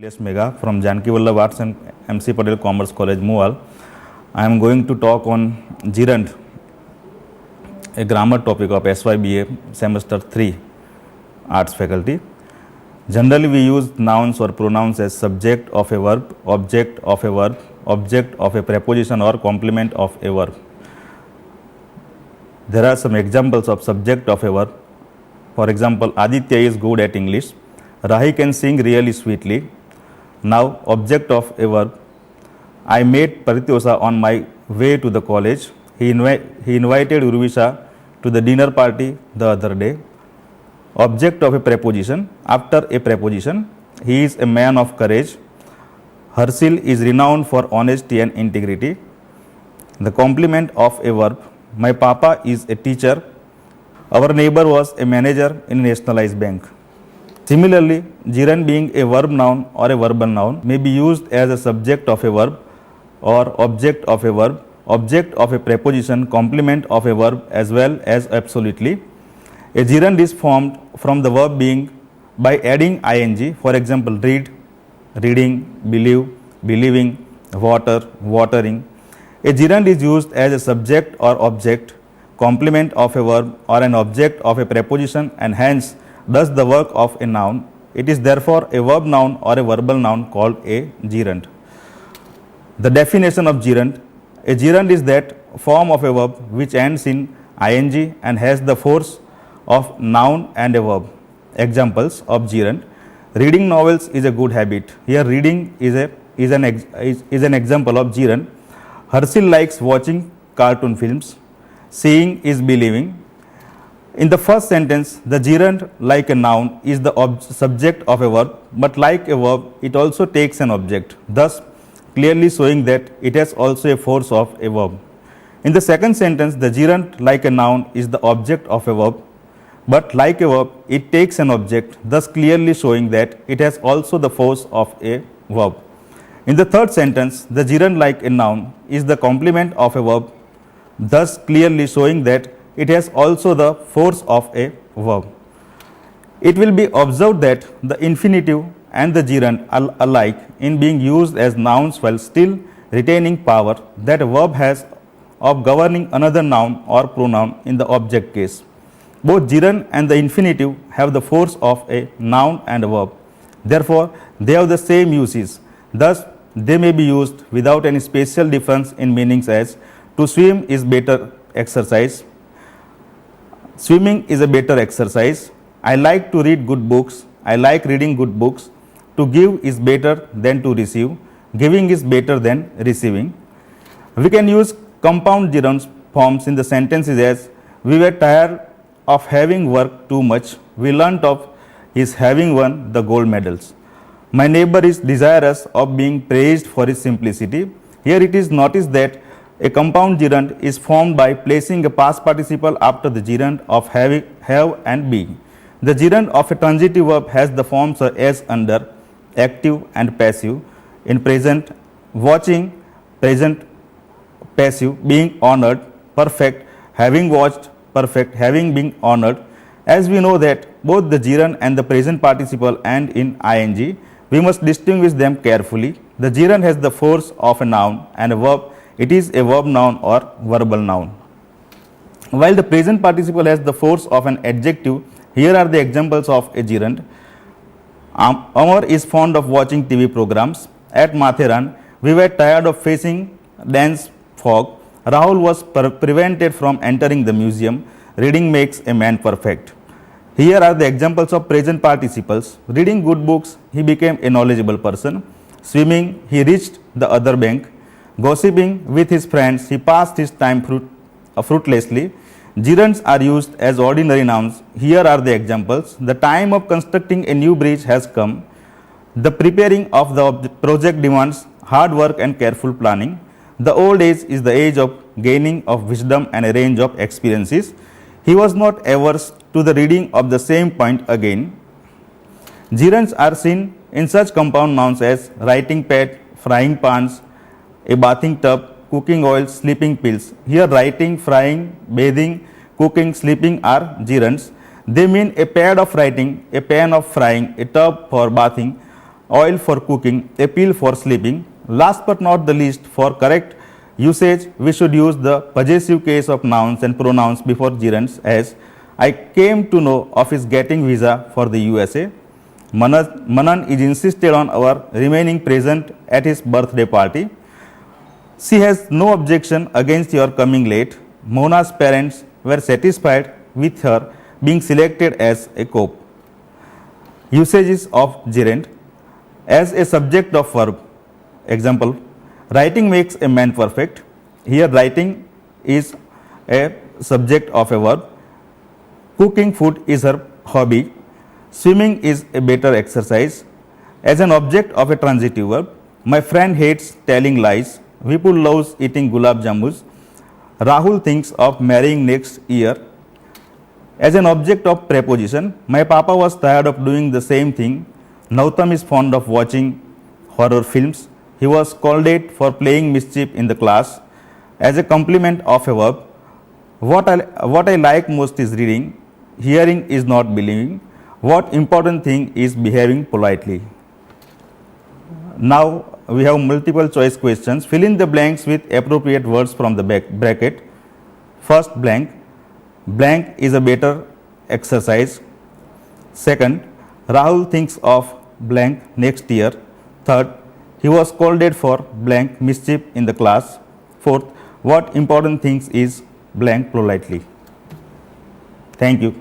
Niklesh Mega from Janki Vallabh Arts and MC Patel Commerce College, Mual. I am going to talk on gerund, a grammar topic of SYBA semester 3 arts faculty. Generally, we use nouns or pronouns as subject of a verb, object of a verb, object of a preposition or complement of a verb. There are some examples of subject of a verb. For example, Aditya is good at English. Rahi can sing really sweetly. Now, object of a verb. I met Parityosa on my way to the college. He invited Urvisha to the dinner party the other day. Object of a preposition. After a preposition, he is a man of courage. Harshil is renowned for honesty and integrity. The complement of a verb. My papa is a teacher. Our neighbor was a manager in a nationalized bank. Similarly, gerund being a verb noun or a verbal noun may be used as a subject of a verb or object of a verb, object of a preposition, complement of a verb as well as absolutely. A gerund is formed from the verb being by adding ing, for example, read, reading, believe, believing, water, watering. A gerund is used as a subject or object, complement of a verb or an object of a preposition and hence does the work of a noun. It is therefore a verb noun or a verbal noun called a gerund. The definition of gerund. A gerund is that form of a verb which ends in ing and has the force of noun and a verb. Examples of gerund. Reading novels is a good habit. Here reading is an example of gerund. Harshil likes watching cartoon films. Seeing is believing. In the first sentence, the gerund, like a noun, is the subject of a verb, but like a verb, it also takes an object, thus clearly showing that it has also a force of a verb. In the second sentence, the gerund, like a noun, is the object of a verb, but like a verb, it takes an object, thus clearly showing that it has also the force of a verb. In the third sentence, the gerund, like a noun, is the complement of a verb, thus clearly showing that it has also the force of a verb. It will be observed that the infinitive and the gerund are alike in being used as nouns while still retaining power that a verb has of governing another noun or pronoun in the object case. Both gerund and the infinitive have the force of a noun and a verb. Therefore, they have the same uses. Thus, they may be used without any special difference in meanings as to swim is better exercise. Swimming is a better exercise. I like to read good books. I like reading good books. To give is better than to receive. Giving is better than receiving. We can use compound gerund forms in the sentences as we were tired of having worked too much. We learnt of his having won the gold medals. My neighbor is desirous of being praised for his simplicity. Here it is noticed that a compound gerund is formed by placing a past participle after the gerund of have and being. The gerund of a transitive verb has the forms as under, active and passive. In present, watching, present, passive, being honored, perfect, having watched, perfect, having been honored. As we know that both the gerund and the present participle end in ing, we must distinguish them carefully. The gerund has the force of a noun and a verb. It is a verb noun or verbal noun. While the present participle has the force of an adjective, here are the examples of a gerund. Amar is fond of watching TV programs. At Matheran, we were tired of facing dense fog. Rahul was prevented from entering the museum. Reading makes a man perfect. Here are the examples of present participles. Reading good books, he became a knowledgeable person. Swimming, he reached the other bank. Gossiping with his friends, he passed his time fruitlessly. Gerunds are used as ordinary nouns. Here are the examples. The time of constructing a new bridge has come. The preparing of the project demands hard work and careful planning. The old age is the age of gaining of wisdom and a range of experiences. He was not averse to the reading of the same point again. Gerunds are seen in such compound nouns as writing pad, frying pans, a bathing tub, cooking oil, sleeping pills. Here writing, frying, bathing, cooking, sleeping are gerunds. They mean a pad of writing, a pan of frying, a tub for bathing, oil for cooking, a pill for sleeping. Last but not the least, for correct usage, we should use the possessive case of nouns and pronouns before gerunds as I came to know of his getting visa for the USA. Manan is insisted on our remaining present at his birthday party. She has no objection against your coming late. Mona's parents were satisfied with her being selected as a cope. Usages of gerund as a subject of verb. Example, writing makes a man perfect. Here writing is a subject of a verb. Cooking food is her hobby. Swimming is a better exercise. As an object of a transitive verb, my friend hates telling lies. Vipul loves eating gulab jamuns. Rahul thinks of marrying next year. As an object of preposition, my papa was tired of doing the same thing. Nautam is fond of watching horror films. He was scolded for playing mischief in the class. As a complement of a verb, what I like most is reading. Hearing is not believing. What important thing is behaving politely. Now we have multiple choice questions. Fill in the blanks with appropriate words from the bracket. First blank. Blank is a better exercise. Second, Rahul thinks of blank next year. Third, he was scolded for blank mischief in the class. Fourth, what important things is blank politely. Thank you.